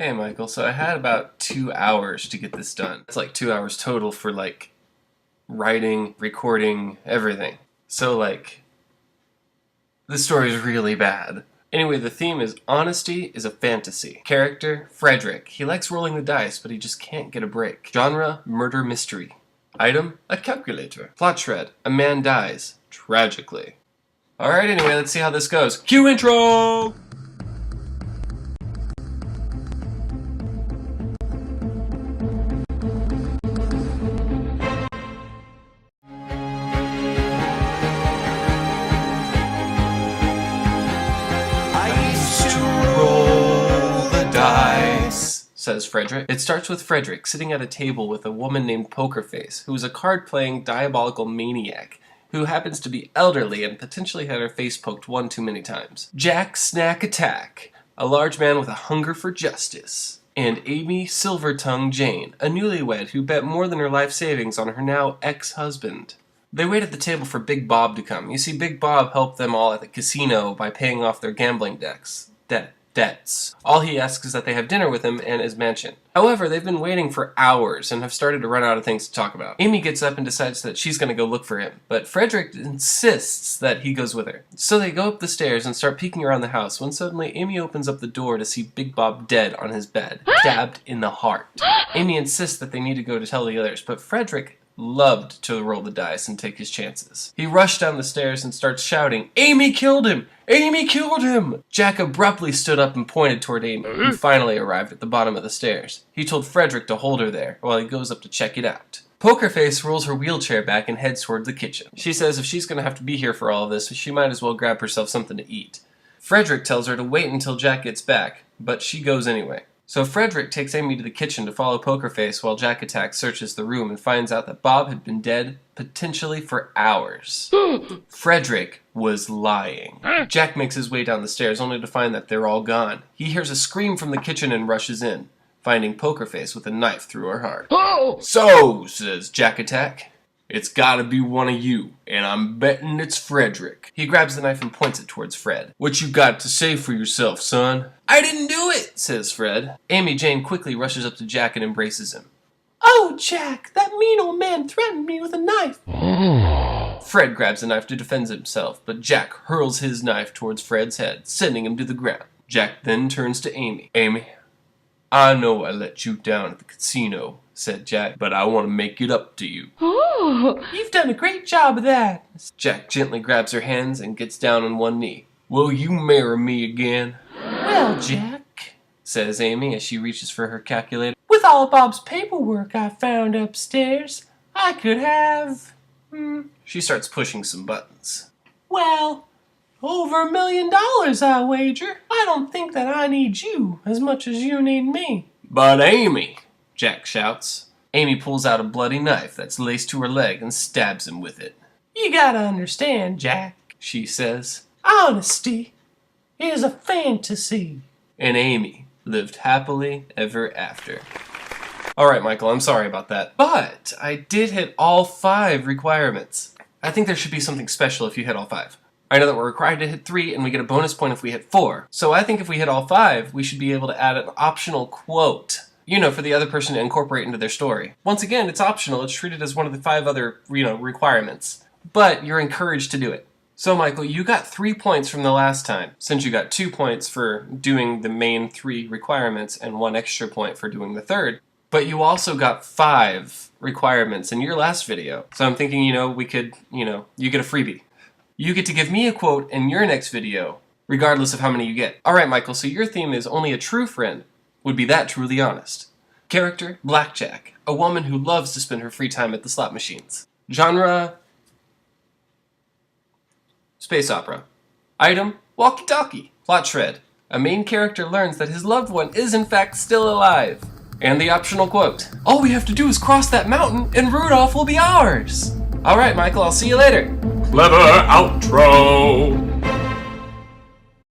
Hey Michael, so I had about 2 hours to get this done. It's like 2 hours total for like writing, recording, everything. So like, this story is really bad. Anyway, the theme is honesty is a fantasy. Character, Fredrick. He likes rolling the dice, but he just can't get a break. Genre, murder mystery. Item, a calculator. Plot shred, a man dies. Tragically. Alright, anyway, let's see how this goes. Cue intro! Says Fredrick. It starts with Fredrick sitting at a table with a woman named Pokerface, who is a card-playing, diabolical maniac who happens to be elderly and potentially had her face poked one too many times. Jack Snack Attack, a large man with a hunger for justice. And Amy Silvertongue Jane, a newlywed who bet more than her life savings on her now ex-husband. They wait at the table for Big Bob to come. You see, Big Bob helped them all at the casino by paying off their gambling debts. All he asks is that they have dinner with him and his mansion. However, they've been waiting for hours and have started to run out of things to talk about. Amy gets up and decides that she's going to go look for him, but Fredrick insists that he goes with her. So they go up the stairs and start peeking around the house when suddenly Amy opens up the door to see Big Bob dead on his bed, stabbed in the heart. Amy insists that they need to go to tell the others, but Fredrick loved to roll the dice and take his chances. He rushed down the stairs and starts shouting, "Amy killed him! Amy killed him!" Jack abruptly stood up and pointed toward Amy, who finally arrived at the bottom of the stairs. He told Fredrick to hold her there while he goes up to check it out. Pokerface rolls her wheelchair back and heads toward the kitchen. She says if she's going to have to be here for all of this, she might as well grab herself something to eat. Fredrick tells her to wait until Jack gets back, but she goes anyway. So Fredrick takes Amy to the kitchen to follow Pokerface while Jack Attack searches the room and finds out that Bob had been dead, potentially for hours. Fredrick was lying. Jack makes his way down the stairs only to find that they're all gone. He hears a scream from the kitchen and rushes in, finding Pokerface with a knife through her heart. "So," says Jack Attack, "it's gotta be one of you, and I'm betting it's Fredrick." He grabs the knife and points it towards Fred. "What you got to say for yourself, son?" "I didn't do it," says Fred. Amy Jane quickly rushes up to Jack and embraces him. "Oh, Jack, that mean old man threatened me with a knife." Fred grabs the knife to defend himself, but Jack hurls his knife towards Fred's head, sending him to the ground. Jack then turns to Amy. "Amy, I know I let you down at the casino," said Jack, "but I want to make it up to you." Oh, you've done a great job of that. Jack gently grabs her hands and gets down on one knee. "Will you marry me again?" "Well, Jack," says Amy as she reaches for her calculator, "with all of Bob's paperwork I found upstairs, I could have, She starts pushing some buttons. well, over $1 million, I wager. I don't think that I need you as much as you need me." "But Amy," Jack shouts. Amy pulls out a bloody knife that's laced to her leg and stabs him with it. "You gotta understand, Jack," she says. "Honesty is a fantasy." And Amy lived happily ever after. Alright, Michael, I'm sorry about that. But I did hit all 5 requirements. I think there should be something special if you hit all 5. I know that we're required to hit 3 and we get a bonus point if we hit 4. So I think if we hit all 5, we should be able to add an optional quote. You know, for the other person to incorporate into their story. Once again, it's optional. It's treated as one of the 5 other, requirements. But you're encouraged to do it. So, Michael, you got 3 points from the last time, since you got 2 points for doing the main 3 requirements and 1 extra point for doing the 3rd. But you also got 5 requirements in your last video. So I'm thinking, we could, you get a freebie. You get to give me a quote in your next video, regardless of how many you get. Alright, Michael, so your theme is only a true friend would be that truly honest. Character, Blackjack, a woman who loves to spend her free time at the slot machines. Genre, space opera. Item, walkie-talkie. Plot shred, a main character learns that his loved one is in fact still alive. And the optional quote, "All we have to do is cross that mountain and Rudolph will be ours." Alright, Michael, I'll see you later. Clever outro!